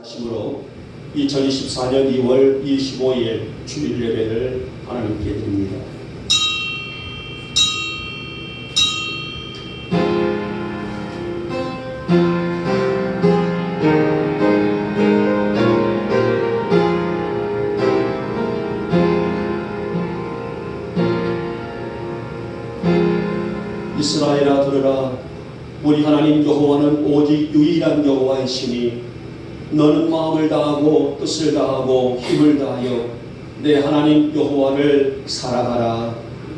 하심으로 2024년 2월 25일 주일 예배를 하나님께 드립니다. 이스라엘아 들으라. 우리 하나님 여호와는 오직 유일한 여호와이시니 너는 마음을 다하고 뜻을 다하고 힘을 다하여 내 하나님 여호와를 사랑하라.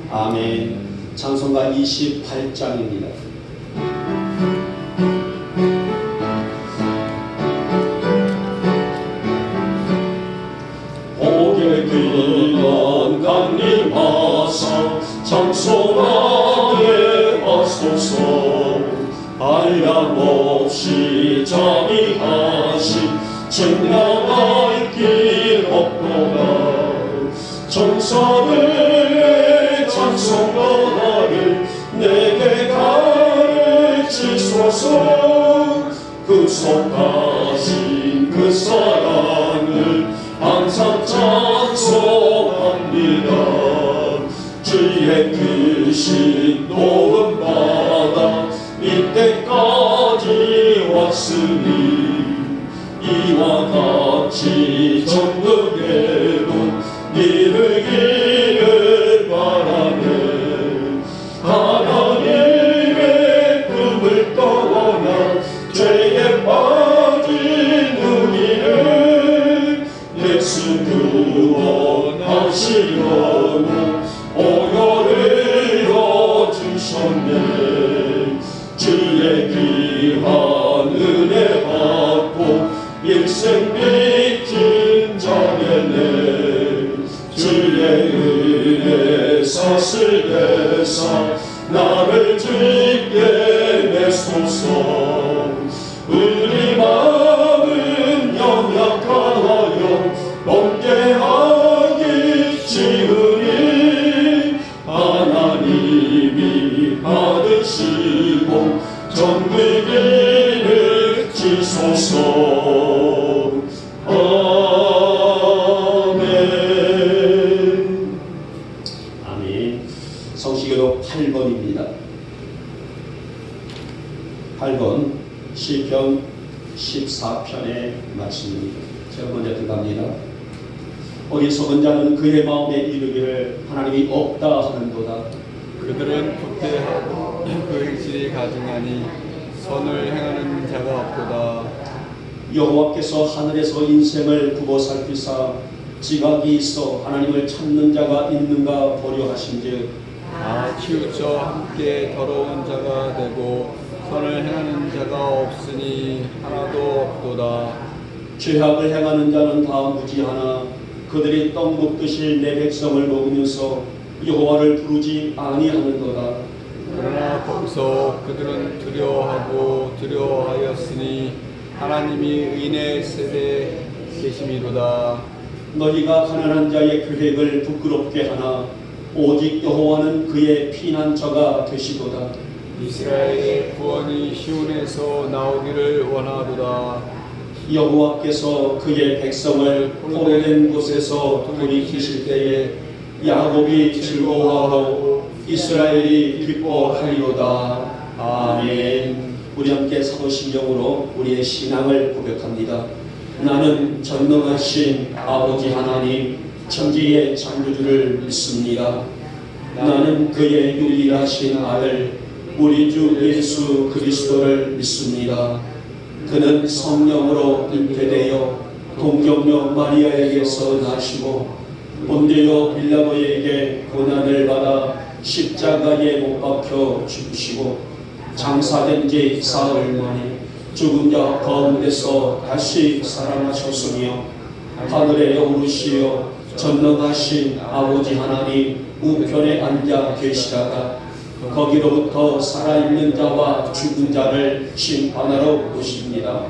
아멘. 찬송가 28장입니다. 복의 근원 강림하사 장소하게 하소서. 한량없이 자비하신 증명할 길 없도다. 정사를 찬송하를 내게 가르치소서. 구속하신 그 사랑을 항상 찬송합니다. 주의 크신 도움받아 이때까지 왔으니 이와 같이 정금에도 이르기를 바라네. 하나님의 꿈을 떠나 죄에 빠진 우리를 예수 구원하시려고 오열을 이어주셨네. 주의 귀한 은혜 받고 일생 빚진 자에네. 주의 은혜 사슬 대사 나를 주께 내소서. 우리 마음은 연약하여 범죄하기 쉬우니 하나님이 받으시고 정의를 지소서. 아멘. 아멘. 성시교독 8번입니다. 8번 시편 14편의 말씀입니다. 제가 먼저 들어갑니다. 어리석은 자는 그의 마음에 이르기를 하나님이 없다 하는도다. 그들은 부패하고 그 행실이 가증하니 선을 행하는 자가 없도다. 여호와께서 하늘에서 인생을 두고 살피사 지각이 있어 하나님을 찾는 자가 있는가 보려 하신즉 치우쳐 함께 더러운 자가 되고 선을 행하는 자가 없으니 하나도 없도다. 죄악을 행하는 자는 다 무지하나 그들이 떡 먹듯이 내 백성을 먹으면서 여호와를 부르지 아니하는도다. 그러나 거기서 그들은 두려워하였으니 하나님이 의인의 세대에 계심이로다. 너희가 가난한 자의 계획을 부끄럽게 하나 오직 여호와는 그의 피난처가 되시도다. 이스라엘의 구원이 시온에서 나오기를 원하도다. 여호와께서 그의 백성을 포로된 곳에서 돌이키실 때에 야곱이 즐거워하고 이스라엘이 기뻐하리로다. 아멘. 우리 함께 사도신경으로 우리의 신앙을 고백합니다. 나는 전능하신 아버지 하나님 천지의 창조주를 믿습니다. 나는 그의 유일하신 아들 우리 주 예수 그리스도를 믿습니다. 그는 성령으로 잉태되어 동정녀 마리아에게서 나시고 본디오 빌라도에게 고난을 받아 십자가에 못 박혀 죽으시고 장사된 지 사흘 만에 죽은 자 가운데서 다시 살아나셨으며 하늘에 오르시어 전능하신 아버지 하나님 우편에 앉아 계시다가 거기로부터 살아있는 자와 죽은 자를 심판하러 오십니다.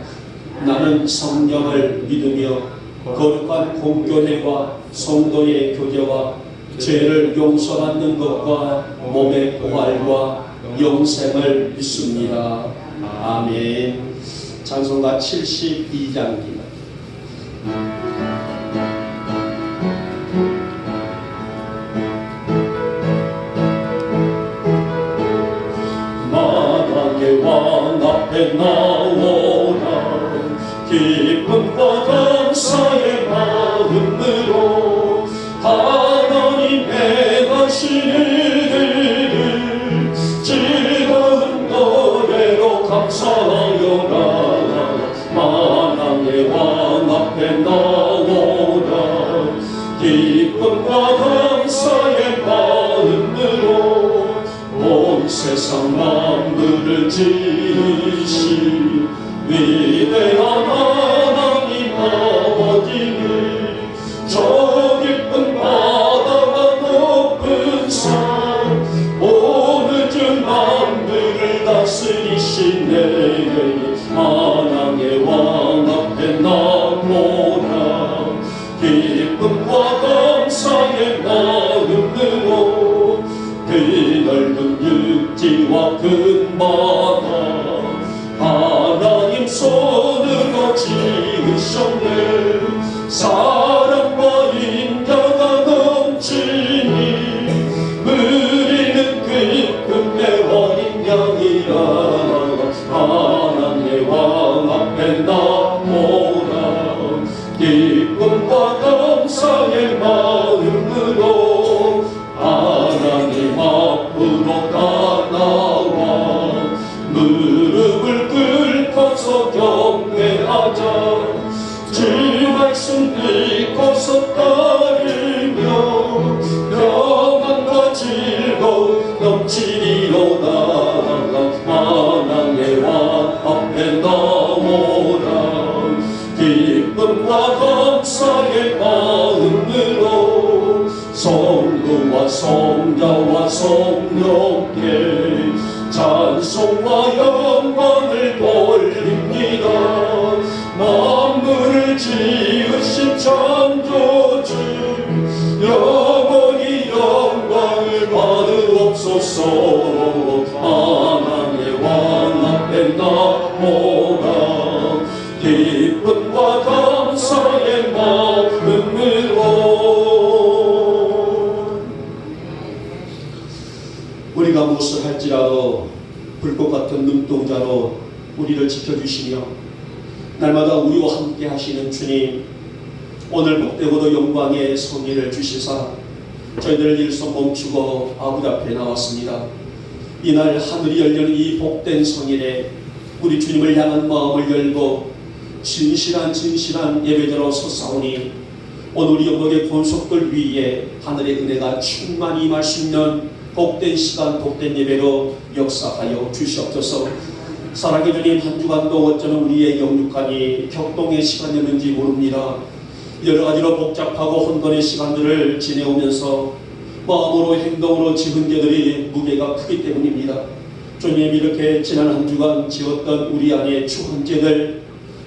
나는 성령을 믿으며 거룩한 공교회와 성도의 교제와 죄를 용서받는 것과 몸의 부활과 영생을 믿습니다. 아멘. 찬송가 72장입니다. 만왕의 왕 앞에 나오라 기쁨과 감사의 마음으로 하나님 행하신 일들을 즐거운 노래로 감사하여라 만왕의 왕 앞에 나오라 기쁨과 감사의 마음으로 온 세상 만물을 지으신 위대한 하나님 아버지를 저 깊은 바다와 높은 산 오늘 주 만물을 다스리시네 만왕의 왕 앞에 나보라 기쁨과 감사의 마음으로 그 넓은 육지와 큰 바다 하나님 손으로 지으셨네 사랑과 인자가 넘치니 우리는 기쁨의 어린 양이라 하나님의 왕 앞에 나오라 기쁨과 감사의 마음으로 하나님 앞으로 다 나와 무릎을 꿇고서 경배하자 주 말씀 읽고서 따르며 평안과 즐거움 넘치리로다 만왕의 왕 앞에 나오라 기쁨과 감사의 마음으로 성부와 성자와 성령께 찬송과 영광을 돌립니다 만물을 지으신 창조주 영원히 영광을 받으옵소서 하나님의 왕 앞에 나오라 기쁨과 감사의 마음으로 우리가 무엇을 할지라도 불꽃 같은 눈동자로 우리를 지켜주시며 날마다 우리와 함께 하시는 주님 오늘 복되고도 영광의 성의를 주시사 저희들 일손 멈추고 아버지 앞에 나왔습니다. 이날 하늘이 열리는 이 복된 성일에 우리 주님을 향한 마음을 열고 진실한 예배자로 섰사오니 오늘 우리 영광의 권속들 위에 하늘의 은혜가 충만히 임할 수 있는 복된 시간 복된 예배로 역사하여 주시옵소서. 사랑의 주님 한 주간도 어쩌면 우리의 영육간이 격동의 시간이었는지 모릅니다. 여러 가지로 복잡하고 혼돈의 시간들을 지내오면서 마음으로 행동으로 지은 죄들이 무게가 크기 때문입니다. 주님 이렇게 지난 한 주간 지었던 우리 안의 추한 죄들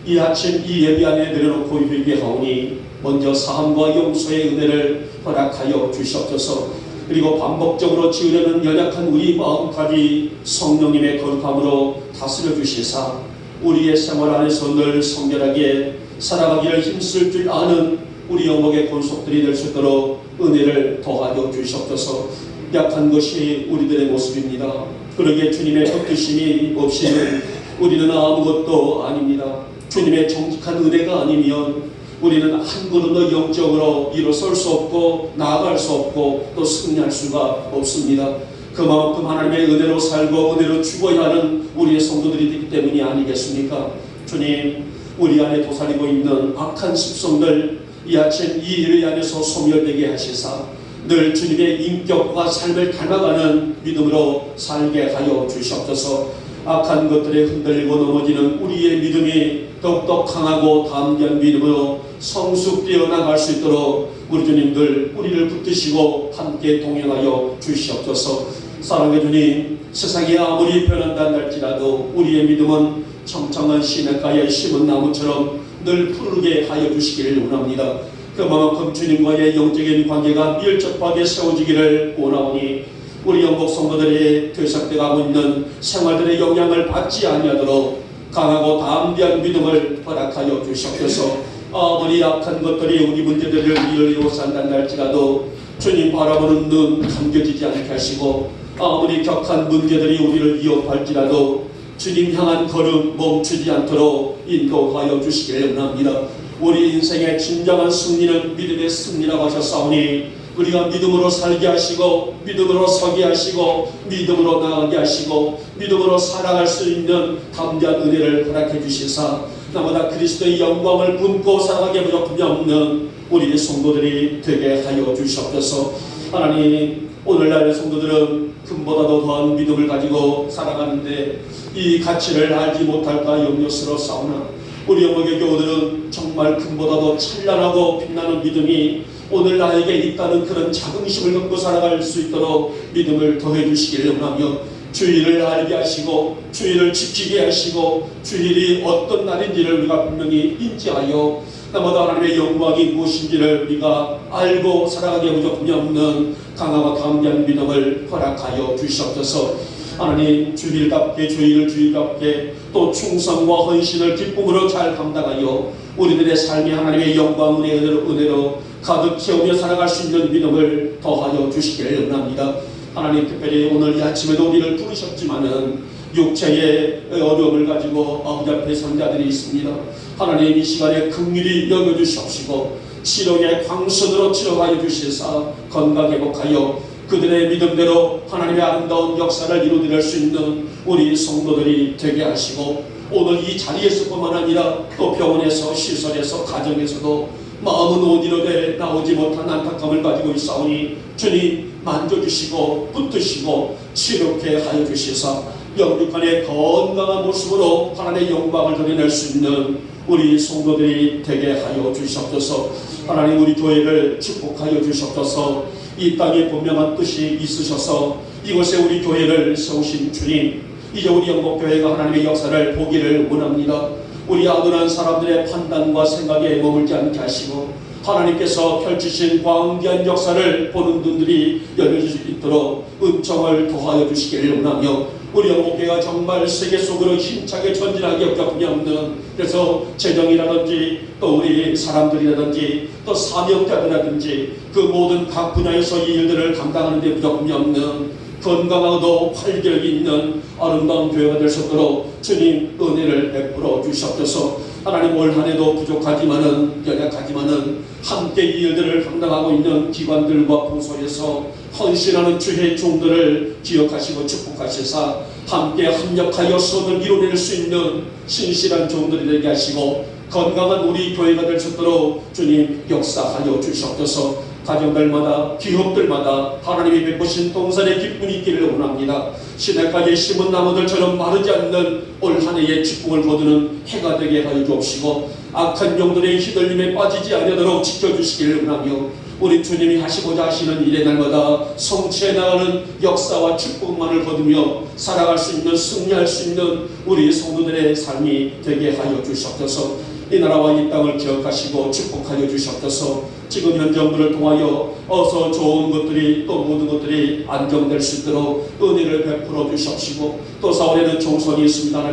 이 아침 이 예배 안에 내려놓고 회개하오니 먼저 사함과 용서의 은혜를 허락하여 주시옵소서. 그리고 반복적으로 지으려는 연약한 우리 마음까지 성령님의 거룩함으로 다스려 주시사 우리의 생활 안에서 늘 성결하게 살아가기를 힘쓸 줄 아는 우리 영목의 권속들이 될 수 있도록 은혜를 더하여 주시옵소서. 약한 것이 우리들의 모습입니다. 그러기에 주님의 헛드심이 없이는 우리는 아무것도 아닙니다. 주님의 정직한 은혜가 아니면 우리는 한 걸음도 영적으로 일어설 수 없고 나아갈 수 없고 또 승리할 수가 없습니다. 그만큼 하나님의 은혜로 살고 은혜로 죽어야 하는 우리의 성도들이 되기 때문이 아니겠습니까? 주님 우리 안에 도사리고 있는 악한 습성들 이 아침 이 예배 안에서 소멸되게 하시사 늘 주님의 인격과 삶을 닮아가는 믿음으로 살게 하여 주시옵소서. 악한 것들에 흔들리고 넘어지는 우리의 믿음이 더욱더 강하고 담대한 믿음으로 성숙되어 나갈 수 있도록 우리 주님들 우리를 붙드시고 함께 동행하여 주시옵소서. 사랑의 주님 세상이 아무리 변한다 할지라도 우리의 믿음은 청청한 시냇가에 심은 나무처럼 늘 푸르게 하여 주시기를 원합니다. 그만큼 주님과의 영적인 관계가 밀접하게 세워지기를 원하오니 우리 영국 성도들이 되살펴가고 있는 생활들의 영향을 받지 아니하도록 강하고 담대한 믿음을 허락하여 주시옵소서. 아무리 약한 것들이 우리 문제들을 우리를 요구한다는 할지라도 주님 바라보는 눈 감겨지지 않게 하시고, 아무리 격한 문제들이 우리를 위협할지라도 주님 향한 걸음 멈추지 않도록 인도하여 주시길 원합니다. 우리 인생의 진정한 승리는 믿음의 승리라고 하셨사오니 우리가 믿음으로 살게 하시고 믿음으로 서게 하시고 믿음으로 나가게 하시고 믿음으로 살아갈 수 있는 담대한 은혜를 허락해 주시사 나보다 그리스도의 영광을 품고 살아가게 부족함이 없는 우리 성도들이 되게 하여 주시옵소서. 하나님, 오늘날의 성도들은 금보다도 더한 믿음을 가지고 살아가는데 이 가치를 알지 못할까 염려스러워사오나 우리 영역의 교우들은 정말 금보다도 찬란하고 빛나는 믿음이 오늘 나에게 있다는 그런 자긍심을 갖고 살아갈 수 있도록 믿음을 더해 주시기를 원하며, 주일을 알게 하시고 주일을 지키게 하시고 주일이 어떤 날인지를 우리가 분명히 인지하여 나보다 하나님의 영광이 무엇인지를 우리가 알고 살아가게 부족함이 없는 강하고 담대한 믿음을 허락하여 주시옵소서. 하나님, 주일답게 주일을 주일답게 또 충성과 헌신을 기쁨으로 잘 감당하여 우리들의 삶이 하나님의 영광 은혜로 가득 채우며 살아갈 수 있는 믿음을 더하여 주시기를 원합니다. 하나님, 특별히 오늘 이 아침에도 우리를 부르셨지만은 육체의 어려움을 가지고 아버지 앞에 선 자들이 있습니다. 하나님, 이 시간에 긍휼히 여겨주시옵시고 치료의 광선으로 치료하여 주시사 건강 회복하여 그들의 믿음대로 하나님의 아름다운 역사를 이루어낼 수 있는 우리 성도들이 되게 하시고, 오늘 이 자리에서뿐만 아니라 또 병원에서 시설에서 가정에서도 마음은 어디로되 나오지 못한 안타까움을 가지고 있사오니 주님 만져주시고 붙드시고 치료케 하여 주시사 영육간의 건강한 모습으로 하나님의 영광을 드러낼 수 있는 우리 성도들이 되게 하여 주시옵소서. 하나님, 우리 교회를 축복하여 주시옵소서. 이 땅에 분명한 뜻이 있으셔서 이곳에 우리 교회를 세우신 주님, 이제 우리 영국교회가 하나님의 역사를 보기를 원합니다. 우리 아둔한 사람들의 판단과 생각에 머물지 않게 하시고 하나님께서 펼치신 광대한 역사를 보는 눈들이 열려질 수 있도록 은총을 더하여 주시기를 원하며, 우리 영국교회가 정말 세계 속으로 힘차게 전진하기 어렵이 없는, 그래서 재정이라든지 또 우리 사람들이라든지 또 사명자들이라든지 그 모든 각 분야에서 이 일들을 감당하는 데 부족함이 없는 건강하고 활기력 있는 아름다운 교회가 될 수 있도록 주님 은혜를 베풀어 주시옵소서. 하나님, 올 한해도 부족하지만은 연약하지만은 함께 이 일들을 감당하고 있는 기관들과 부서에서 헌신하는 주의 종들을 기억하시고 축복하시사 함께 합력하여 선을 이루어낼 수 있는 신실한 종들이 되게 하시고 건강한 우리 교회가 될 수 있도록 주님 역사하여 주시옵소서. 가정들마다 기업들마다 하나님이 베푸신 동산의 기쁨이 있기를 원합니다. 시내가에 심은 나무들처럼 마르지 않는 올 한 해의 기쁨을 거두는 해가 되게 하여 주옵시고 악한 영들의 휘둘림에 빠지지 않도록 지켜주시기를 원하며, 우리 주님이 하시고자 하시는 일의 날마다 성취해 나가는 역사와 축복만을 거두며 살아갈 수 있는, 승리할 수 있는 우리 성도들의 삶이 되게 하여 주시옵소서. 이 나라와 이 땅을 기억하시고 축복하여 주시옵소서. 지금 현 정부를 통하여 어서 좋은 것들이 또 모든 것들이 안정될 수 있도록 은혜를 베풀어 주시옵시고, 또 4월에는 총선이 있습니다.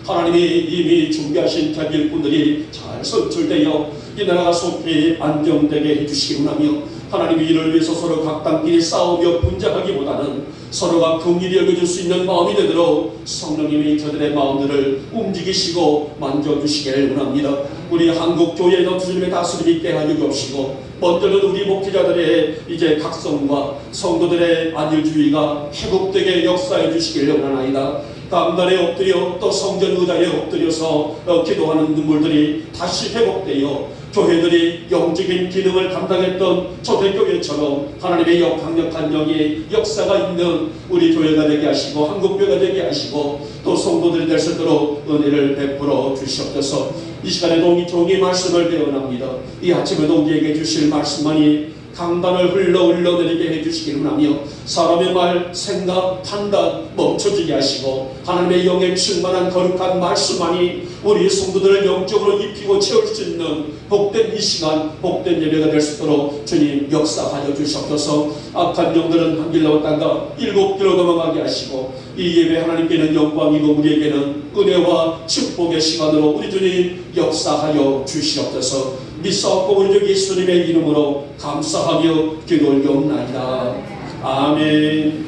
하나님이 이미 준비하신 대길꾼들이 잘 선출되어 이 나라가 속히 안정되게 해주시기 원하며, 하나님이 이를 위해서 서로 각 당끼리 싸우며 분쟁하기보다는 서로가 긍휼히 여겨줄 수 있는 마음이 되도록 성령님이 저들의 마음들을 움직이시고 만져주시기를 원합니다. 우리 한국교회도 주님의 다스림 있게 하여 주옵시고, 먼저는 우리 목회자들의 이제 각성과 성도들의 안일주의가 회복되게 역사해 주시기를 원하나이다. 강단에 엎드려 또 성전 의자에 엎드려서 기도하는 눈물들이 다시 회복되어 교회들이 영적인 기능을 감당했던 초대교회처럼 하나님의 강력한 영의 역사가 있는 우리 교회가 되게 하시고 한국교회가 되게 하시고 또 성도들이 될 수 있도록 은혜를 베풀어 주시옵소서. 이 시간에도 종이 말씀을 배워납니다. 이 아침에도 우리에게 주실 말씀만이 강단을 흘러내리게 해주시기를 하며, 사람의 말, 생각, 판단 멈춰지게 하시고 하나님의 영에 충만한 거룩한 말씀만이 우리 성도들을 영적으로 입히고 채울 수 있는 복된 이 시간, 복된 예배가 될 수 있도록 주님 역사하여 주시옵소서. 악한 영들은 한 길로 왔다가 7길로 넘어가게 하시고 이 예배 하나님께는 영광이고 우리에게는 은혜와 축복의 시간으로 우리 주님 역사하여 주시옵소서. 믿사옵고 우리 주 예수님의 이름으로 감사하며 기도 올려옵나이다. 아멘.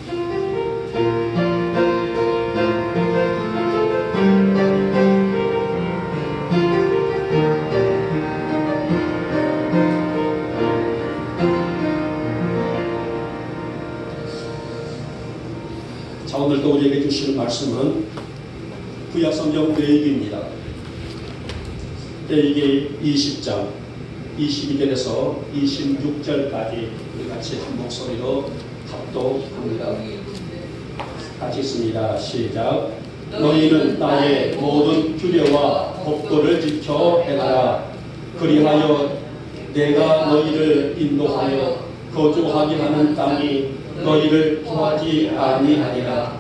자, 오늘도 우리에게 주시는 말씀은 구약성경 레위기입니다. 레위기 20장 22절에서 26절까지 우리 같이 한 목소리로 합독합니다. 같이 있습니다. 시작. 너희는 나의 모든 규례와 법도를 지켜 행하라. 그리하여 내가 너희를 인도하여 거주하게 하는 땅이 너희를 포하지 아니하리라.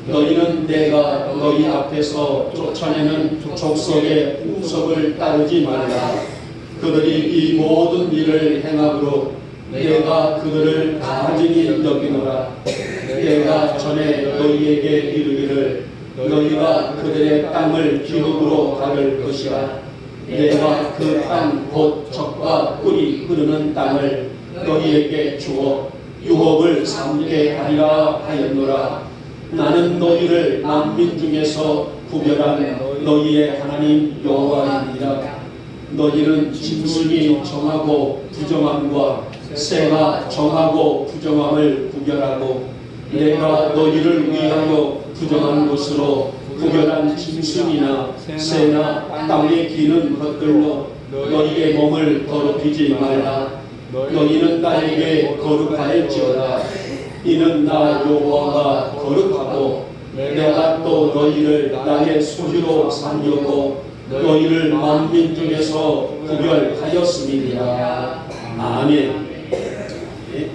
너희는 내가 너희 앞에서 쫓아내는 족속의 풍속을 따르지 말라. 그들이 이 모든 일을 행함으로 내가 그들을 가증히 여기노라. 내가 전에 너희에게 이르기를 너희가 그들의 땅을 기업으로 가를 것이라. 내가 그 땅 곧 젖과 꿀이 흐르는 땅을 너희에게 주어 유업을 삼게 하리라 하였노라. 나는 너희를 만민 중에서 구별한 너희의 하나님 여호와이니라. 너희는 짐승이 정하고 부정함과 새가 정하고 부정함을 구별하고 내가 너희를 위하여 부정한 것으로 구별한 짐승이나 새나 땅에 기는 것들로 너희의 몸을 더럽히지 말라. 너희는 나에게 거룩하였지어다. 이는 나 여호와가 거룩하고 내가 또 너희를 나의 소유로 삼려고 너희를 만민 중에서 구별하였음이니라. 아멘. 네.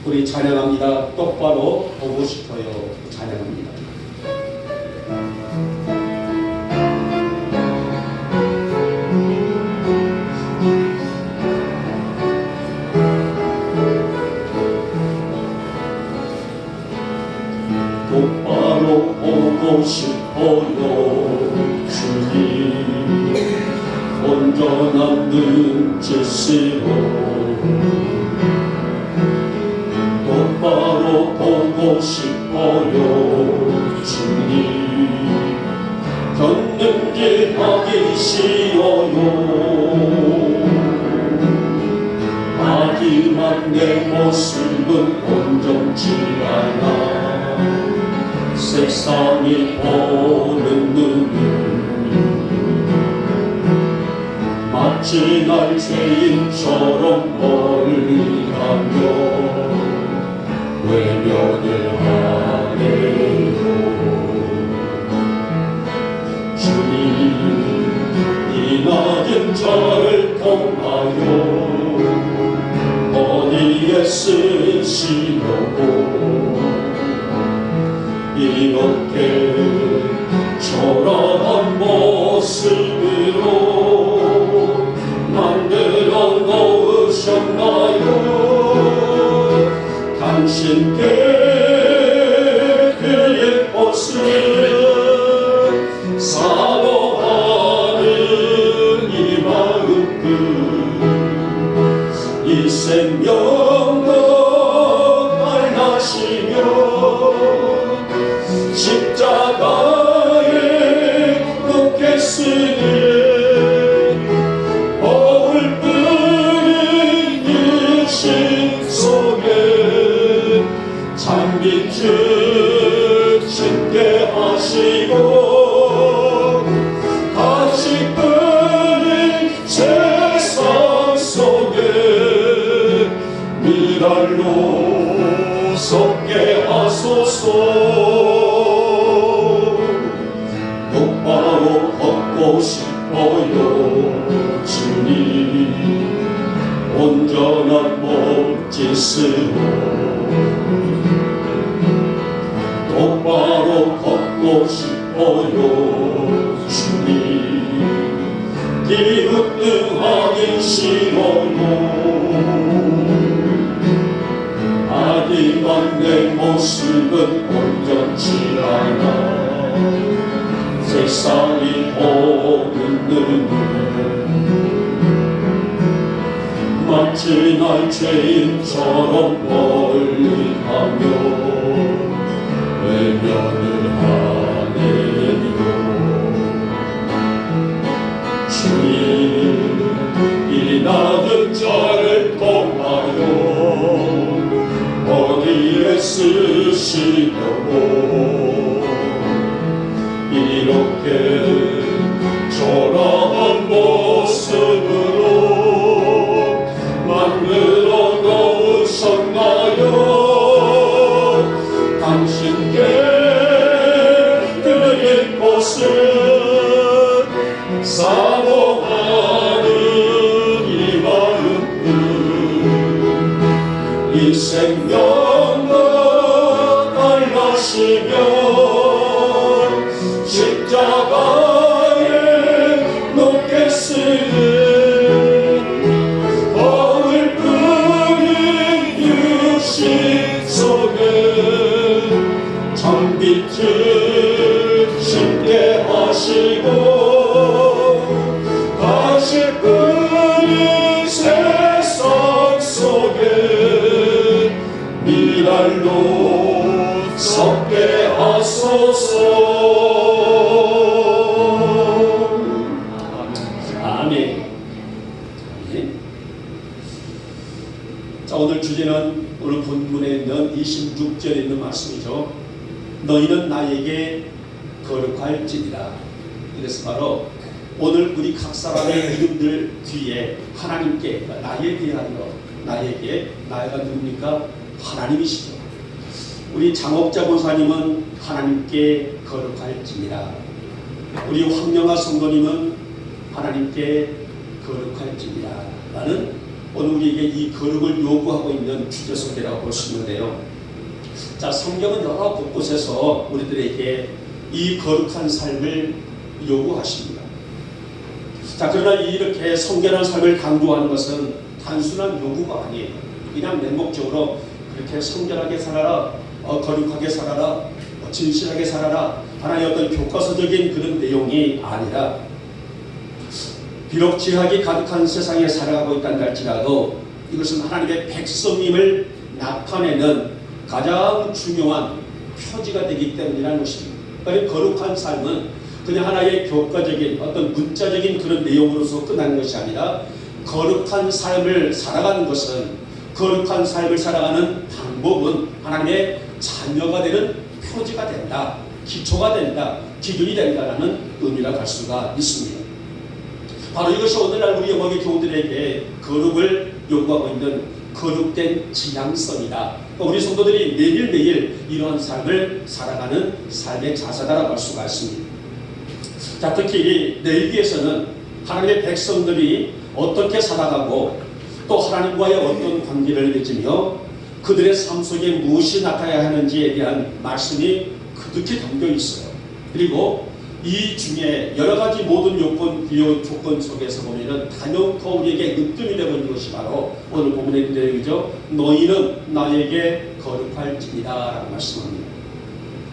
우리 찬양합니다. 똑바로 보고 싶어요. 찬양합니다. 똑바로 보고 싶어요. 주님 온전한 눈짓으로 똑바로 보고 싶어요. 주님 걷는길하기 쉬워요. 하지만 내 모습은 온전치 않아. 세상이 보는 눈은 마치 날 죄인처럼 멀리하며 외면을 하네요. 주님 이 낮은 자를 통하여 어디에 쓰시려고 이렇게 초라한 모습으로 만들어 놓으셨나요? 당신께 그의 모습 사모하는 이 마음 이 생명도 달라시며 십자가에 묻게 쓰는 거울 뿌린 육신 속에 찬빛을 짙게 하시고 다시 끄는 세상 속에 미랄로 섞게 하소서. 똑바로 걷고 싶어요. 주님 온전한 몸짓으로 똑바로 걷고 싶어요. 주님 하기 싫어요. 하지만 내 모습은 온전치 않아. 세상이 보는 눈은 마치 날 죄인처럼 멀리하며 외면을 하네요. 주님, 이 낮은 자를 통하여 어디에 쓰시려고 이렇게 초라한 모습으로 만들어 놓으셨나요? 당신께 드릴 것은 사모하는 이 마음은 이 생명과 달라시면 십자가에 놓겠으니 거울 뿌린 육신 속에 장빛을 쉽게 하시고 다시 끄는 세상 속에 미랄로 섞게 하소서. 아멘. 자, 오늘 주제는 오늘 본문에 있는 26절에 있는 말씀이죠. 너희는 나에게 거룩할지니라. 그래서 바로 오늘 우리 각 사람의 이름들 뒤에 하나님께, 나에 대하여, 나에게, 나가 누굽니까? 하나님이시죠. 우리 장옥자 권사님은 하나님께 거룩할지니라. 우리 황영아 성도님은 하나님께 거룩할지니라. 라는 오늘 우리에게 이 거룩을 요구하고 있는 주제 소개라고 볼 수 있는데요. 자, 성경은 여러 곳곳에서 우리들에게 이 거룩한 삶을 요구하십니다. 자, 그러나 이렇게 성결한 삶을 강조하는 것은 단순한 요구가 아니에요. 그냥 맹목적으로 그렇게 성결하게 살아라, 거룩하게 살아라, 진실하게 살아라, 하나의 어떤 교과서적인 그런 내용이 아니라, 비록 죄악이 가득한 세상에 살아가고 있다는 할지라도 이것은 하나님의 백성임을 나타내는 가장 중요한 표지가 되기 때문이라는 것입니다. 그러니까 거룩한 삶은 그냥 하나의 교과적인 어떤 문자적인 그런 내용으로서 끝나는 것이 아니라, 거룩한 삶을 살아가는 것은, 거룩한 삶을 살아가는 방법은 하나님의 자녀가 되는 표지가 된다, 기초가 된다, 기준이 된다라는 의미라고 할 수가 있습니다. 바로 이것이 오늘날 우리 영혼의 교우들에게 거룩을 요구하고 있는 거룩된 지향성이다. 우리 성도들이 매일매일 이러한 삶을 살아가는 삶의 자세다라고 할 수가 있습니다. 자, 특히 레위기에서는 하나님의 백성들이 어떻게 살아가고 또 하나님과의 어떤 관계를 맺으며 그들의 삶 속에 무엇이 나타나야 하는지에 대한 말씀이 그득히 담겨 있어요. 그리고 이 중에 여러 가지 모든 요건, 비교 조건 속에서 보면은 단연코 우리에게 으뜸이 되고 있는 것이 바로 오늘 본문의 내용이죠. 너희는 나에게 거룩할지니라 라고 말씀합니다.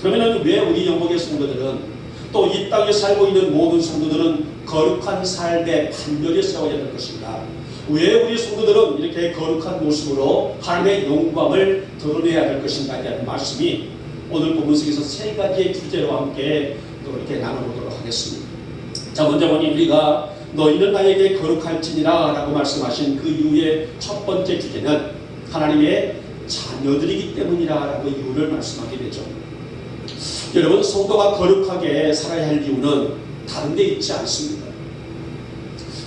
그러면은 왜 우리 영국의 성도들은, 또 이 땅에 살고 있는 모든 성도들은 거룩한 삶의 판결에 세워야 될 것인가? 왜 우리 성도들은 이렇게 거룩한 모습으로 하나님의 영광을 드러내야 될 것인가에 대한 말씀이 오늘 본문 속에서 세 가지의 주제로 함께 또 이렇게 나눠보도록 하겠습니다. 자, 먼저 보니 우리가 너희는 나에게 거룩할지니라 라고 말씀하신 그 이후의 첫 번째 주제는 하나님의 자녀들이기 때문이라 라고 이유를 말씀하게 되죠. 여러분, 성도가 거룩하게 살아야 할 이유는 다른 데 있지 않습니다.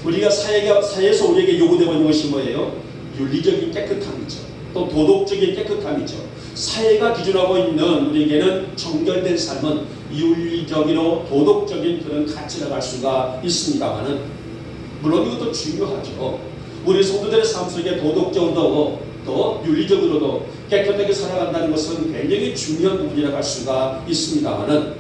우리가 사회에서 우리에게 요구되고 있는 것이 뭐예요? 윤리적인 깨끗함이죠. 또 도덕적인 깨끗함이죠. 사회가 기준하고 있는 우리에게는 정결된 삶은 윤리적이로 도덕적인 그런 가치라고 할 수가 있습니다만은, 물론 이것도 중요하죠. 우리 성도들의 삶 속에 도덕적으로도 또 윤리적으로도 깨끗하게 살아간다는 것은 굉장히 중요한 부분이라고 할 수가 있습니다만은,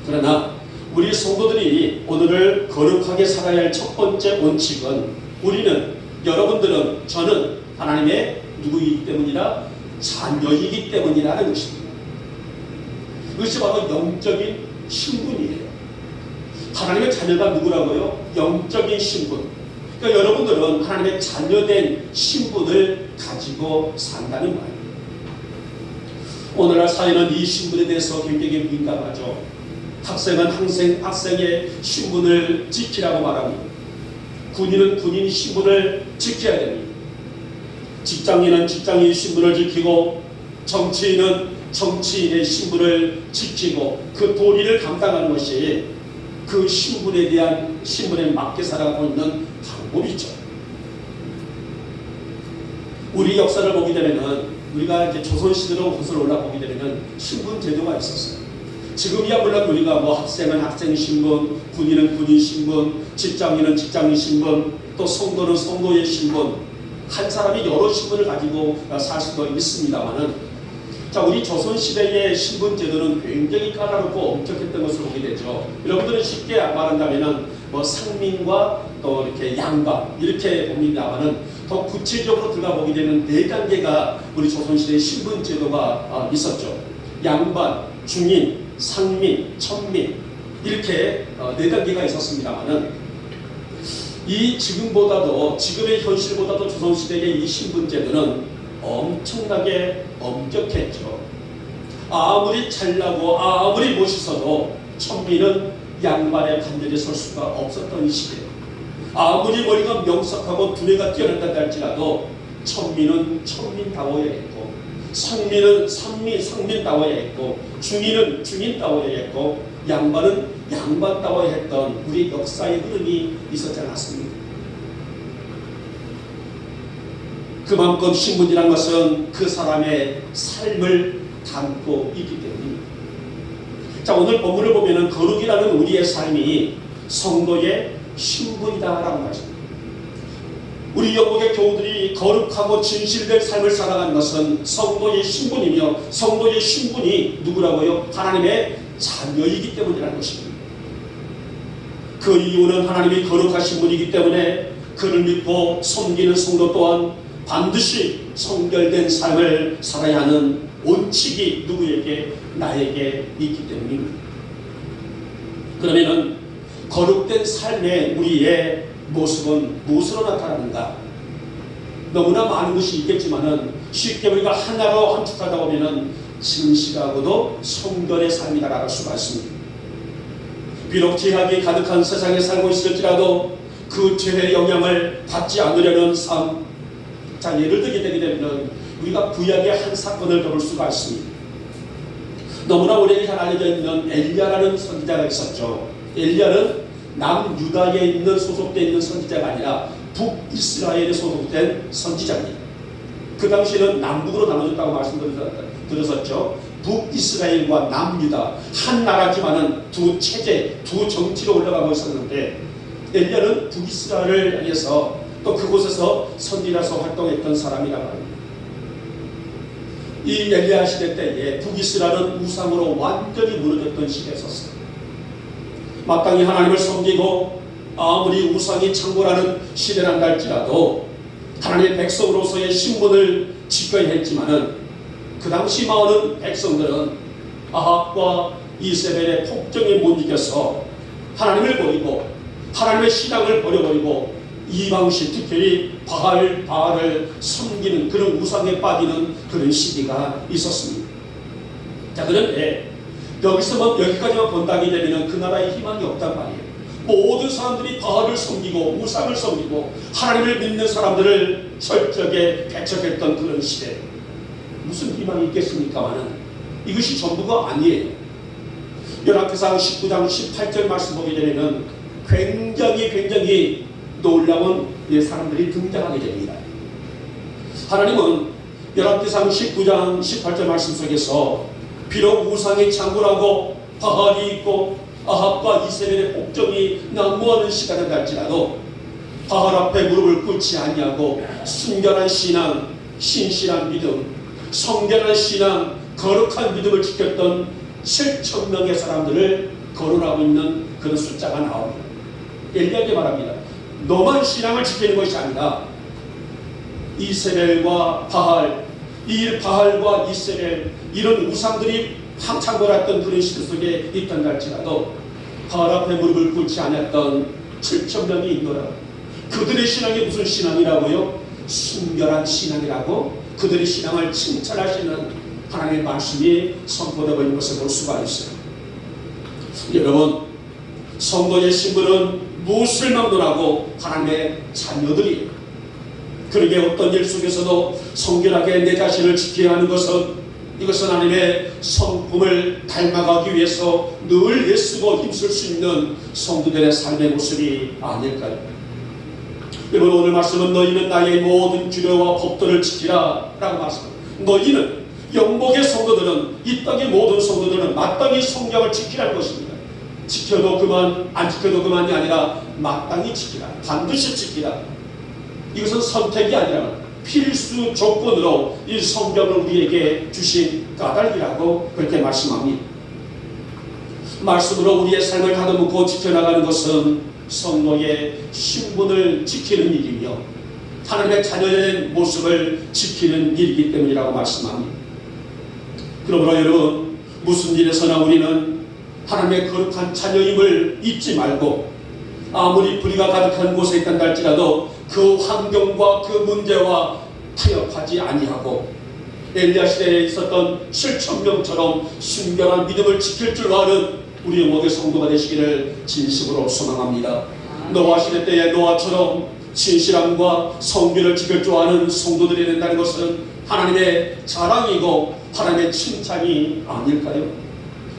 그러나 우리 성도들이 오늘을 거룩하게 살아야 할 첫 번째 원칙은 우리는, 여러분들은, 저는 하나님의 누구이기 때문이라? 자녀이기 때문이라는 것입니다. 그것이 바로 영적인 신분이에요. 하나님의 자녀가 누구라고요? 영적인 신분. 그러니까 여러분들은 하나님의 자녀된 신분을 가지고 산다는 말이에요. 오늘날 사회는 이 신분에 대해서 굉장히 민감하죠. 학생은 학생의 신분을 지키라고 말합니다. 군인은 군인 신분을 지켜야 됩니다. 직장인은 직장인 신분을 지키고, 정치인은 정치인의 신분을 지키고, 그 도리를 감당하는 것이 그 신분에 맞게 살아가고 있는 방법이죠. 우리 역사를 보게 되면은, 우리가 이제 조선시대로 거슬러 올라보게 되면은 신분 제도가 있었어요. 지금이야 물론 우리가 뭐 학생은 학생 신분, 군인은 군인 신분, 직장인은 직장인 신분, 또 성도는 성도의 신분, 한 사람이 여러 신분을 가지고 살 수도 있습니다만은, 자, 우리 조선시대의 신분 제도는 굉장히 까다롭고 엄격했던 것을 보게 되죠. 여러분들은 쉽게 말한다면은 뭐 상민과 또 이렇게 양반 이렇게 봅니다만은, 더 구체적으로 들어가 보게 되는 4단계가 우리 조선시대의 신분 제도가 있었죠. 양반, 중인, 상민, 천민 이렇게 4단계가 있었습니다만은, 이 지금의 현실보다도 조선시대의 이 신분 제도는 엄청나게 엄격했죠. 아무리 잘나고 아무리 멋있어도 천민은 양반의 반열에 설 수가 없었던 시대. 아무리 머리가 명석하고 두뇌가 뛰어난다 할지라도 천민은 천민다워야 했고, 상민은 상민다워야 했고, 중인은 중인다워야 했고, 양반은 양반다워야 했던 우리 역사의 흐름이 있었지 않았습니까? 그만큼 신분이란 것은 그 사람의 삶을 담고 있기 때문입니다. 자, 오늘 본문을 보면은 거룩이라는 우리의 삶이 성도의 신분이다라고 말합니다. 우리 영국의 교우들이 거룩하고 진실된 삶을 살아가는 것은 성도의 신분이며, 성도의 신분이 누구라고요? 하나님의 자녀이기 때문이라는 것입니다. 그 이유는 하나님이 거룩하신 분이기 때문에 그를 믿고 섬기는 성도 또한 반드시 성결된 삶을 살아야 하는 원칙이 누구에게? 나에게 있기 때문입니다. 그러면은 거룩된 삶의 우리의 모습은 무엇으로 나타나는가? 너무나 많은 것이 있겠지만은, 쉽게 우리가 하나로 함축하다 보면은 진실하고도 성결의 삶이 나아갈 수가 있습니다. 비록 죄악이 가득한 세상에 살고 있을지라도 그 죄의 영향을 받지 않으려는 삶. 자, 예를 들게 되게 되면 우리가 구약의 한 사건을 볼 수가 있습니다. 너무나 오래전에 잘 알려져 있는 엘리야라는 선지자가 있었죠. 엘리야는 남유다에 있는 소속되어 있는 선지자가 아니라 북이스라엘에 소속된 선지자입니다. 그 당시에는 남북으로 나눠졌다고 말씀드렸었죠. 북이스라엘과 남유다, 한 나라지만은 두 체제, 두 정치로 올라가고 있었는데, 엘리야는 북이스라엘을 향해서 또 그곳에서 선지자로서 활동했던 사람이라고 합니다. 이 엘리야 시대 때에 북이스라엘은 우상으로 완전히 무너졌던 시대였었어요. 마땅히 하나님을 섬기고 아무리 우상이 창궐하는 시대란다 할지라도 하나님의 백성으로서의 신분을 지켜야 했지만은, 그 당시 많은 백성들은 아합과 이세벨의 폭정에 못 이겨서 하나님을 버리고 하나님의 신앙을 버려버리고 이방신, 특별히 바알을 섬기는 그런 우상에 빠지는 그런 시기가 있었습니다. 자, 그런데 여기까지만 본다게 되면 그 나라에 희망이 없단 말이에요. 모든 사람들이 바알을 섬기고 우상을 섬기고 하나님을 믿는 사람들을 철저하게 배척했던 그런 시대. 무슨 희망이 있겠습니까마는 이것이 전부가 아니에요. 열왕기상 19장 18절 말씀 보게 되면 굉장히 놀라운 사람들이 등장하게 됩니다. 하나님은 열왕기상 19장 18절 말씀 속에서 비록 우상이 창궐하고 바알이 있고 아합과 이세벨의 복종이 난무하는 시간을 갈지라도 바알 앞에 무릎을 꿇지 아니하고 순결한 신앙, 신실한 믿음, 성결한 신앙, 거룩한 믿음을 지켰던 7,000명의 사람들을 거론하고 있는 그런 숫자가 나옵니다. 엘리야에게 말합니다. 너만 신앙을 지키는 것이 아니라 이세벨과 바알, 이 바알과 이세벨 이런 우상들이 한창 돌았던 그런 시대 속에 있던 할지라도 바알 앞에 무릎을 꿇지 않았던 7천 명이 있노라. 그들의 신앙이 무슨 신앙이라고요? 순결한 신앙이라고 그들의 신앙을 칭찬하시는 하나님의 말씀이 선포되고 있는 것을 볼 수가 있어요. 여러분, 성도의 신분은 무엇을 막론하고 하나님의 자녀들이에요. 그러게 어떤 일 속에서도 성결하게 내 자신을 지켜야 하는 것은 이것은 하나님의 성품을 닮아가기 위해서 늘 애쓰고 힘쓸 수 있는 성도들의 삶의 모습이 아닐까요? 여러분, 오늘 말씀은 너희는 나의 모든 규례와 법도를 지키라 라고 말씀합니다. 너희는 영복의 성도들은, 이 땅의 모든 성도들은 마땅히 성경을 지키라는 것입니다. 지켜도 그만, 안 지켜도 그만이 아니라 마땅히 지키라, 반드시 지키라. 이것은 선택이 아니라 필수 조건으로 이 성경을 우리에게 주신 까닭이라고 그렇게 말씀합니다. 말씀으로 우리의 삶을 가다듬고 지켜나가는 것은 성도의 신분을 지키는 일이며 하나님의 자녀의 모습을 지키는 일이기 때문이라고 말씀합니다. 그러므로 여러분, 무슨 일에서나 우리는 하나님의 거룩한 자녀임을 잊지 말고 아무리 불의가 가득한 곳에 있단다 할지라도 그 환경과 그 문제와 타협하지 아니하고 엘리야 시대에 있었던 7,000명처럼 순결한 믿음을 지킬 줄 아는 우리 영목의 성도가 되시기를 진심으로 소망합니다. 노아 시대 때의 노아처럼 신실함과 성결을 지킬 줄 아는 성도들이 된다는 것은 하나님의 자랑이고 하나님의 칭찬이 아닐까요?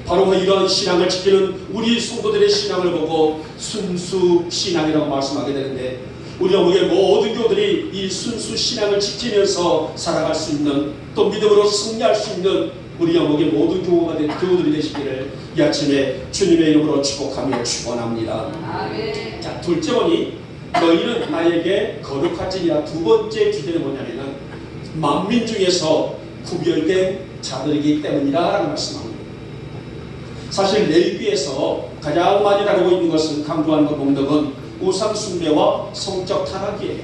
바로 이런 신앙을 지키는 우리 성도들의 신앙을 보고 순수 신앙이라고 말씀하게 되는데, 우리 영국의 모든 교우들이 이 순수 신앙을 지키면서 살아갈 수 있는, 또 믿음으로 승리할 수 있는 우리 영국의 모든 교우들이 되시기를 이 아침에 주님의 이름으로 축복하며 축원합니다. 자, 둘째 번이 너희는 나에게 거룩하지니라. 두 번째 주제는 뭐냐면은 만민 중에서 구별된 자들이기 때문이라 라고 말씀합니다. 사실 레위기에서 가장 많이 다루고 있는 것은, 강조하는 것 목록은 우상 숭배와 성적 타락이에요.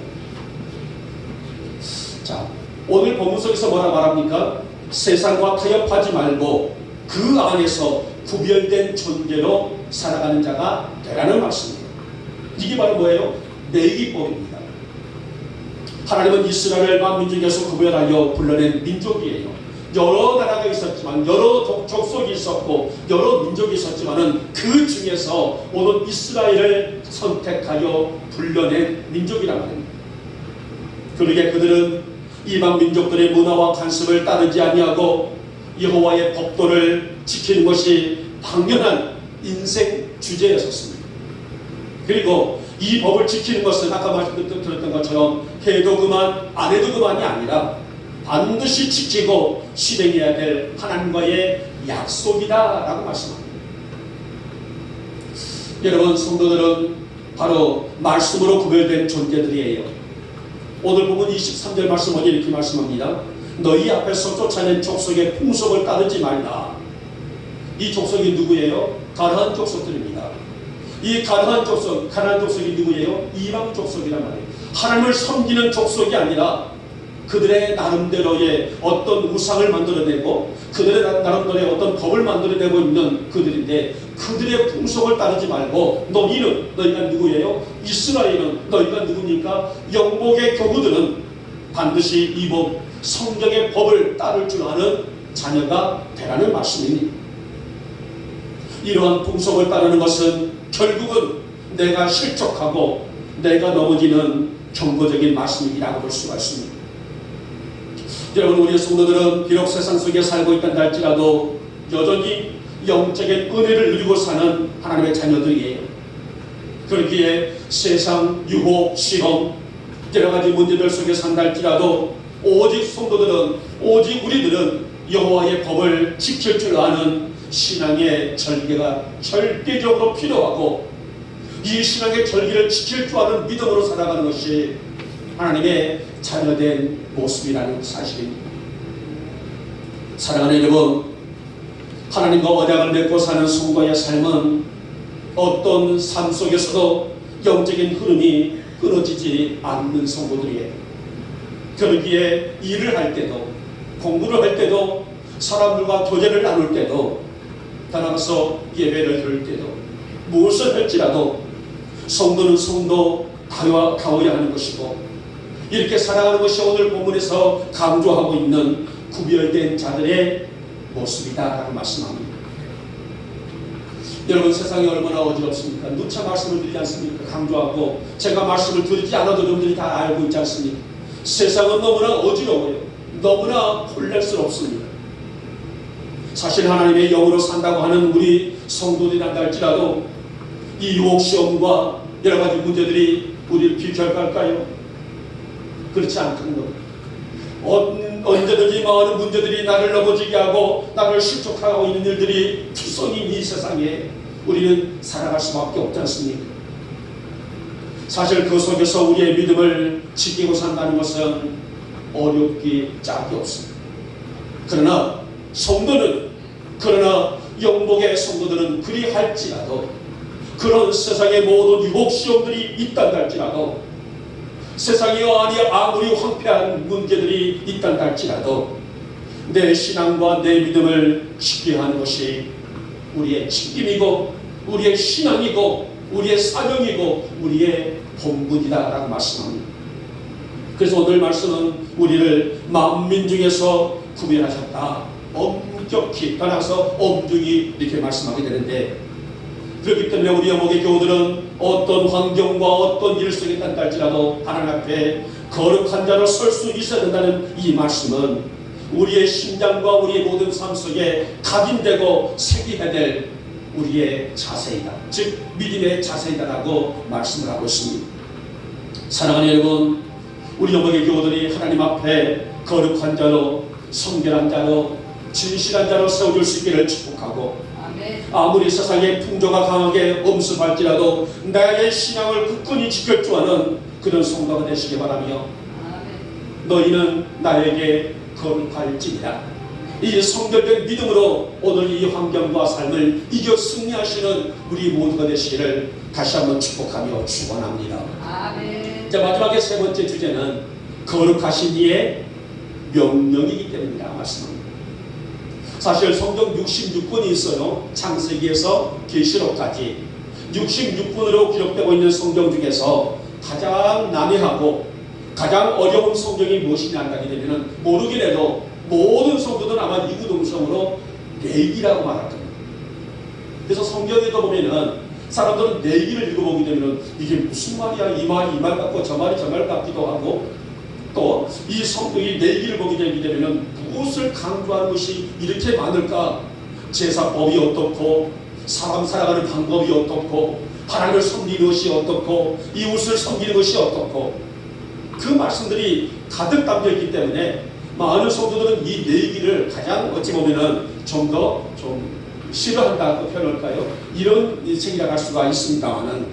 자, 오늘 본문 속에서 뭐라 말합니까? 세상과 타협하지 말고 그 안에서 구별된 존재로 살아가는 자가 되라는 말씀입니다. 이게 바로 뭐예요? 레위기법입니다. 하나님은 이스라엘을 만민 중에서 구별하여 불러낸 민족이에요. 여러 나라가 있었지만, 여러 족속이 있었고 여러 민족이 있었지만은 그 중에서 오늘 이스라엘을 선택하여 불러낸 민족이란 말입니다. 그러게 그들은 이방 민족들의 문화와 관습을 따르지 아니하고 여호와의 법도를 지키는 것이 당연한 인생 주제였었습니다. 그리고 이 법을 지키는 것은 아까 말씀드렸던 것처럼 해도 그만 안 해도 그만이 아니라 반드시 지키고 실행해야 될 하나님과의 약속이다 라고 말씀합니다. 여러분, 성도들은 바로 말씀으로 구별된 존재들이에요. 오늘 보면 23절 말씀은 이렇게 말씀합니다. 너희 앞에서 쫓아낸 족속의 풍속을 따르지 말라. 이 족속이 누구예요? 가나안 족속들입니다. 이 가나안 족속이 누구예요? 이방 족속이란 말이에요. 하나님을 섬기는 족속이 아니라 그들의 나름대로의 어떤 우상을 만들어내고 그들의 나름대로의 어떤 법을 만들어내고 있는 그들인데, 그들의 풍속을 따르지 말고 너희가 누구예요? 이스라엘은 너희가 누굽니까? 영복의 교구들은 반드시 이 법, 성경의 법을 따를 줄 아는 자녀가 되라는 말씀입니다. 이러한 풍속을 따르는 것은 결국은 내가 실족하고 내가 넘어지는 경고적인 말씀이라고 볼 수가 있습니다. 여러분, 우리의 성도들은 비록 세상 속에 살고 있다 할지라도 여전히 영적인 은혜를 누리고 사는 하나님의 자녀들이에요. 그렇기에 세상, 유혹, 시험, 여러 가지 문제들 속에 산다 할지라도 오직 성도들은, 오직 우리들은 여호와의 법을 지킬 줄 아는 신앙의 절개가 절대적으로 필요하고, 이 신앙의 절개를 지킬 줄 아는 믿음으로 살아가는 것이 하나님의 자녀된 모습이라는 사실입니다. 사랑하는 여러분, 하나님과 언약을 맺고 사는 성도의 삶은 어떤 삶 속에서도 영적인 흐름이 끊어지지 않는 성도들이에요. 그러기에 일을 할 때도, 공부를 할 때도, 사람들과 교제를 나눌 때도, 따라서 예배를 드릴 때도, 무엇을 할지라도 성도는 성도다워야 하는 것이고, 이렇게 살아가는 것이 오늘 본문에서 강조하고 있는 구별된 자들의 모습이다라고 말씀합니다. 여러분, 세상이 얼마나 어지럽습니까? 누차 말씀을 드리지 않습니까? 강조하고, 제가 말씀을 드리지 않아도 여러분들이 다 알고 있지 않습니까? 세상은 너무나 어지러워요. 너무나 혼란스럽습니다. 사실 하나님의 영으로 산다고 하는 우리 성도들이란다 할지라도 이 유혹시험과 여러가지 문제들이 우리를 비켜갈까요? 그렇지 않다는 겁니다. 언제든지 많은 문제들이 나를 넘어지게 하고 나를 실족하고 있는 일들이 투성인 이 세상에 우리는 살아갈 수밖에 없지 않습니까? 사실 그 속에서 우리의 믿음을 지키고 산다는 것은 어렵기 짝이 없습니다. 그러나 영복의 성도들은 그리 할지라도, 그런 세상의 모든 유혹시험들이 있다고 할지라도, 세상이 아무리 황폐한 문제들이 있다고 할지라도 내 신앙과 내 믿음을 지켜야 하는 것이 우리의 책임이고, 우리의 신앙이고, 우리의 사명이고, 우리의 본분이다라고 말씀합니다. 그래서 오늘 말씀은 우리를 만민 중에서 구별하셨다, 엄격히 떠나서 엄중히 이렇게 말씀하게 되는데, 그렇기 때문에 우리 영목의 교우들은 어떤 환경과 어떤 일 속에 있다 할지라도 하나님 앞에 거룩한 자로 설 수 있어야 된다는 이 말씀은 우리의 심장과 우리의 모든 삶 속에 각인되고 새겨야 될 우리의 자세이다, 즉 믿음의 자세이다라고 말씀을 하고 있습니다. 사랑하는 여러분, 우리 영목의 교우들이 하나님 앞에 거룩한 자로, 성결한 자로, 진실한 자로 세워줄 수 있기를 축복하고, 아무리 세상의 풍조가 강하게 엄습할지라도 나의 신앙을 굳건히 지킬 줄 아는 그런 성도가 되시기 바라며, 너희는 나에게 거룩할지니라, 이 성결된 믿음으로 오늘 이 환경과 삶을 이겨 승리하시는 우리 모두가 되시기를 다시 한번 축복하며 축원합니다. 자, 마지막에 세 번째 주제는 거룩하신 이의 명령이기 때문이다 말씀합니다. 사실 성경 66권이 있어요. 창세기에서 계시록까지 66권으로 기록되고 있는 성경 중에서 가장 난해하고 가장 어려운 성경이 무엇이냐 한다게 되면 모르긴 해도 모든 성도들은 아마 이구동성으로 내기라고 말할 겁니다. 그래서 성경에도 보면은 사람들은 내기를 읽어보게 되면 이게 무슨 말이야, 이 말이 이 말 같고 저 말이 저 말 같기도 하고, 또 이 성경이 내기를 보게 되면 무엇을 강조하는 것이 이렇게 많을까? 제사법이 어떻고, 사람 살아가는 방법이 어떻고, 하나님을 섬기는 것이 어떻고, 이웃을 섬기는 것이 어떻고, 그 말씀들이 가득 담겨있기 때문에 많은 성도들은 이 내기를 가장 어찌 보면은 좀 더 싫어한다고 표현할까요? 이런 생각을 할 수가 있습니다만은,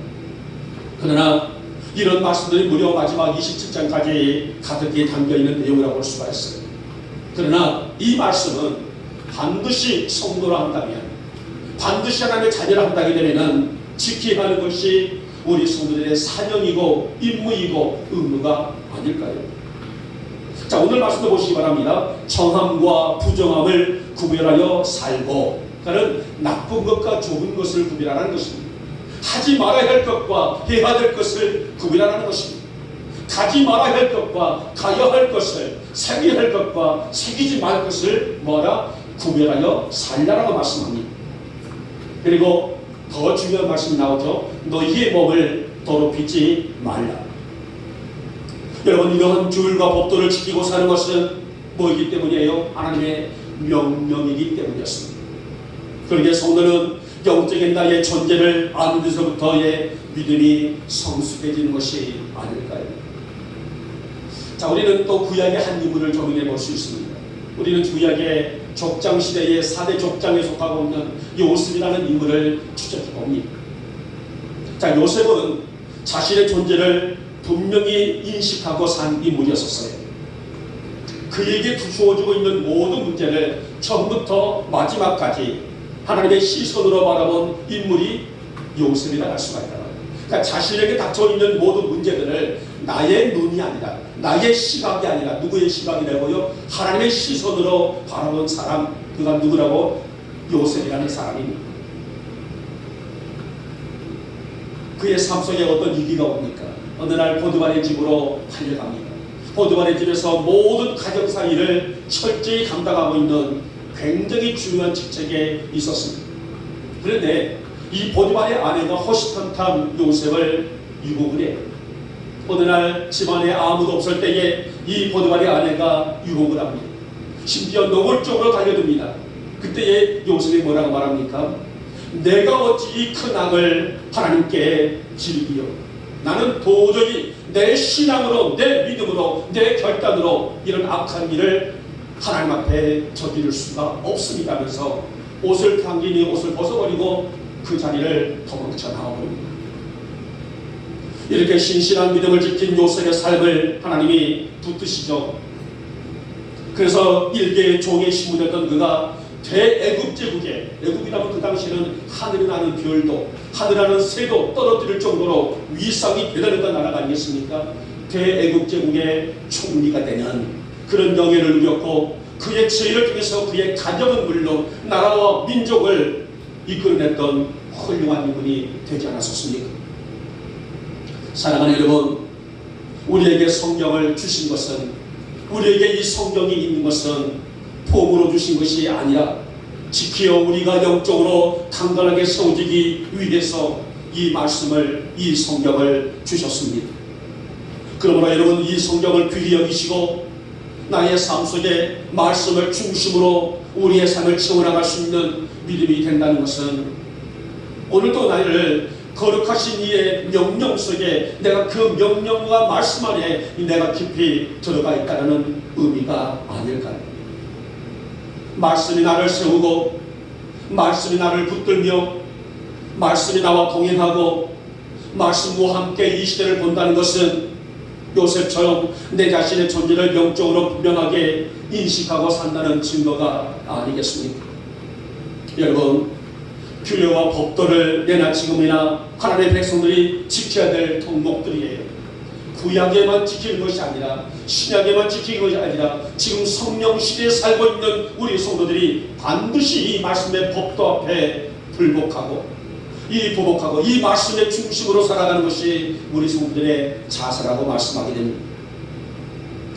그러나 이런 말씀들이 무려 마지막 27장까지 가득히 담겨있는 내용이라고 볼 수가 있어요. 그러나 이 말씀은 반드시 성도라 한다면, 반드시 하나님의 자녀라 한다게 되면 지켜야 하는 것이 우리 성도들의 사명이고 임무이고 의무가 아닐까요? 자, 오늘 말씀도 보시기 바랍니다. 정함과 부정함을 구별하여 살고, 그러니까 나쁜 것과 좋은 것을 구별하라는 것입니다. 하지 말아야 할 것과 해야 될 것을 구별하라는 것입니다. 가지 말아야 할 것과 가야 할 것을, 새겨야 할 것과 새기지 말 것을 구별하여 살라라고 말씀합니다. 그리고 더 중요한 말씀이 나오죠. 너희의 몸을 더럽히지 말라. 여러분, 이러한 규율과 법도를 지키고 사는 것은 뭐이기 때문이에요? 하나님의 명령이기 때문이었습니다. 그러기에 성도는 영적인 나의 존재를 아는 데서부터의 믿음이 성숙해지는 것이 아닐까요? 자, 우리는 또 구약의 한 인물을 적용해 볼 수 있습니다. 우리는 구약의 족장시대의 4대 족장에 속하고 있는 요셉이라는 인물을 추적해 봅니다. 자, 요셉은 자신의 존재를 분명히 인식하고 산 인물이었었어요. 그에게 주어지고 있는 모든 문제를 처음부터 마지막까지 하나님의 시선으로 바라본 인물이 요셉이라 할 수가 있다. 그러니까 자신에게 닥쳐있는 모든 문제들을 나의 눈이 아니라, 나의 시각이 아니라, 누구의 시각이라고요? 하나님의 시선으로 바라본 사람, 그가 누구라고? 요셉이라는 사람입니다. 그의 삶 속에 어떤 위기가 옵니까? 어느 날 보드발의 집으로 달려갑니다. 보드발의 집에서 모든 가정사 일을 철저히 감당하고 있는 굉장히 중요한 직책에 있었습니다. 그런데 이 보드발의 아내가 호시탐탐 요셉을 유혹을 해요. 어느 날 집안에 아무도 없을 때에 이 보드발의 아내가 유혹을 합니다. 심지어 노골적으로 달려듭니다. 그때에 요셉이 뭐라고 말합니까? 내가 어찌 이 큰 악을 하나님께 지르기요? 나는 도저히 내 신앙으로, 내 믿음으로, 내 결단으로 이런 악한 일을 하나님 앞에 저지를 수가 없습니다 하면서 옷을 당기니 옷을 벗어버리고 그 자리를 도망쳐 나와버립니다. 이렇게 신실한 믿음을 지킨 요셉의 삶을 하나님이 붙드시죠. 그래서 일개의 종의 신분이었던 그가 대애굽 제국에, 애굽이라면 그 당시에는 하늘에 나는 별도, 하늘에 나는 새도 떨어뜨릴 정도로 위상이 대단했던 나라가 아니겠습니까? 대애굽 제국의 총리가 되는 그런 영예를 누렸고, 그의 지혜를 통해서 그의 가정은 물론 나라와 민족을 이끌어냈던 훌륭한 인물이 되지 않았었습니까? 사랑하는 여러분, 우리에게 성경을 주신 것은, 우리에게 이 성경이 있는 것은 폼으로 주신 것이 아니라 지키어 우리가 영적으로 강건하게 세워지기 위해서 이 말씀을, 이 성경을 주셨습니다. 그러므로 여러분, 이 성경을 귀히 여기시고 나의 삶 속에 말씀을 중심으로 우리의 삶을 채워나갈 수 있는 믿음이 된다는 것은, 오늘도 나를 거룩하신 이의 명령 속에 내가 그 명령과 말씀 안에 내가 깊이 들어가 있다는 의미가 아닐까요? 말씀이 나를 세우고, 말씀이 나를 붙들며, 말씀이 나와 동행하고, 말씀과 함께 이 시대를 본다는 것은 요셉처럼 내 자신의 존재를 영적으로 분명하게 인식하고 산다는 증거가 아니겠습니까? 여러분, 규례와 법도를 내나 지금이나 하나님의 백성들이 지켜야 될 덕목들이에요. 구약에만 지키는 것이 아니라, 신약에만 지키는 것이 아니라, 지금 성령 시대에 살고 있는 우리 성도들이 반드시 이 말씀의 법도 앞에 불복하고, 이 말씀의 중심으로 살아가는 것이 우리 성도들의 자세라고 말씀하게 됩니다.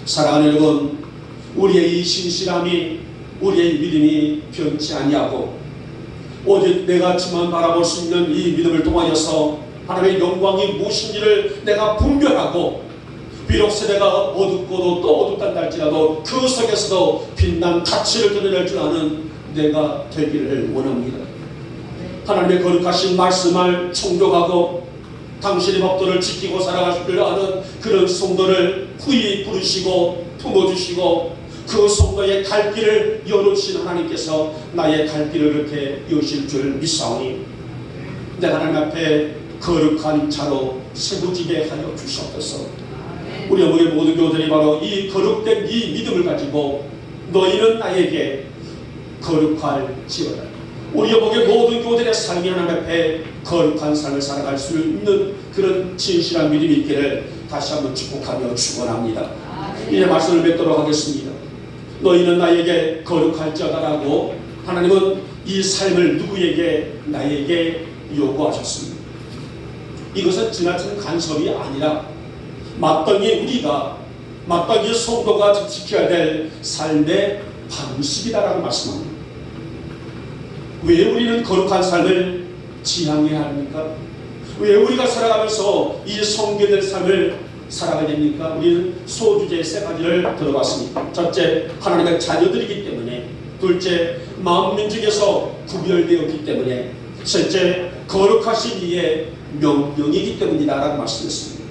사랑하는 여러분, 우리의 이 신실함이, 우리의 믿음이 변치 아니하고, 오직 내가 주만 바라볼 수 있는 이 믿음을 통하여서 하나님의 영광이 무엇인지를 내가 분별하고, 비록 세대가 어둡고도 또 어둡단다 할지라도 그 속에서도 빛난 가치를 드러낼 줄 아는 내가 되기를 원합니다. 하나님의 거룩하신 말씀을 청족하고 당신의 법도를 지키고 살아갈 줄 아는 그런 성도를 후히 부르시고 품어주시고, 그 성도의 갈 길을 열어주신 하나님께서 나의 갈 길을 이렇게 여실 줄 믿사오니, 내가 하나님 앞에 거룩한 자로 세워지게 하여 주시옵소서. 우리 어머니 모든 교들이 바로 이 거룩된 이 믿음을 가지고 너희는 나에게 거룩할지어다. 우리 어머니 모든 교들의 삶이 하나님 앞에 거룩한 삶을 살아갈 수 있는 그런 진실한 믿음이 있기를 다시 한번 축복하며 축원합니다. 이제 말씀을 맺도록 하겠습니다. 너희는 나에게 거룩할지어다라고 하나님은 이 삶을 누구에게, 나에게 요구하셨습니다. 이것은 지나치는 간섭이 아니라 마땅히 성도가 지켜야 될 삶의 방식이다라고 말씀합니다. 왜 우리는 거룩한 삶을 지향해야 합니까? 왜 우리가 살아가면서 이 성결된 삶을 살아가야 됩니까? 우리는 소주제의 세 가지를 들어봤습니다. 첫째, 하나님의 자녀들이기 때문에. 둘째, 만민 중에서 구별되었기 때문에. 셋째, 거룩하신 이의 명령이기 때문이다 라고 말씀했습니다.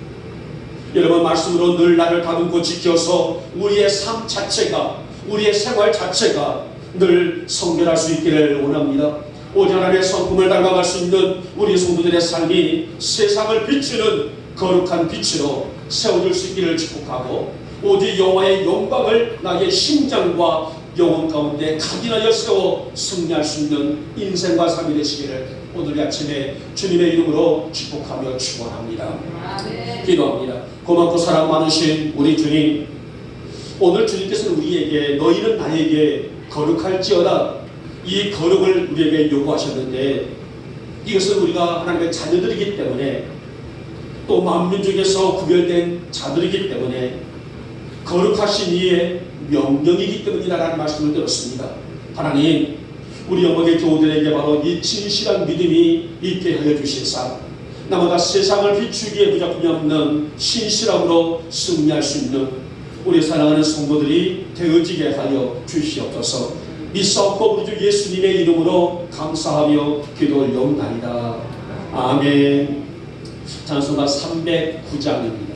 여러분, 말씀으로 늘 나를 다듬고 지켜서 우리의 삶 자체가, 우리의 생활 자체가 늘 성결할 수 있기를 원합니다. 오직 하나님의 성품을 닮아갈 수 있는 우리 성도들의 삶이 세상을 비추는 거룩한 빛으로 세워질 수 있기를 축복하고, 오직 여호와의 영광을 나의 심장과 영혼 가운데 각인하여 세워 승리할 수 있는 인생과 삶이 되시기를 오늘 아침에 주님의 이름으로 축복하며 축원합니다. 기도합니다. 고맙고 사랑 많으신 우리 주님, 오늘 주님께서는 우리에게 너희는 나에게 거룩할지어다 이 거룩을 우리에게 요구하셨는데, 이것은 우리가 하나님의 자녀들이기 때문에 또 만민 중에서 구별된 자들이기 때문에 거룩하신 이의 명령이기 때문이라는 말씀을 들었습니다. 하나님, 우리 영혼의 교우들에게 바로 이 진실한 믿음이 있게 하여 주시사 나마다 세상을 비추기에 부족함이 없는 신실함으로 승리할 수 있는 우리 사랑하는 성도들이 되어지게 하여 주시옵소서. 믿사옵고 우리 주 예수님의 이름으로 감사하며 기도 올려옵나이다. 아멘. 찬송가 309장입니다.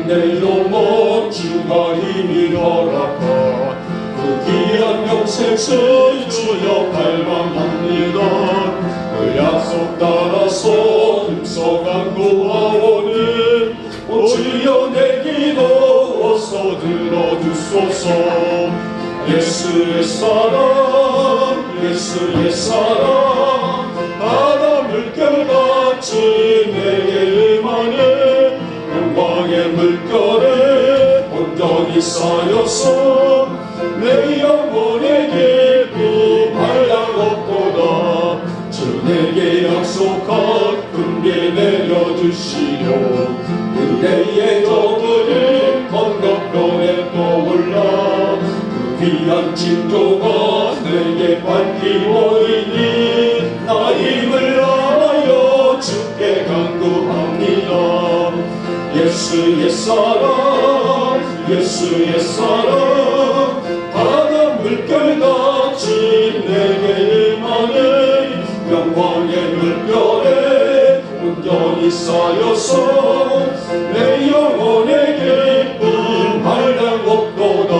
내일도 주가 힘이 허락한 그 귀한 영생을 주여 갈망합니다. 그 약속 따라서 힘써 간구하오니 오 주여 내 기도 어서 들어주소서. 예수의 사랑 예수의 사랑 바다 물결같이 내게 임하네. 영광의 물결에 온전히 쌓여서 내 영혼의 기쁨 한량 없도다. 주 내게 약속한 금비 내려주시려 은혜의 저들이 건너편에 떠올라 그 귀한 징조가 내게 밝히 보이니 나 힘을 하여 주께 간구합니다. 예수의 사랑 예수의 사랑 바다 물결같이 내게 임하네. 영광의 물결에 온전히 쌓여서 내 영혼의 기쁨 한량 없도다.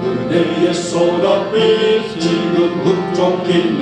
은혜의 소낙빛 지금 흡족히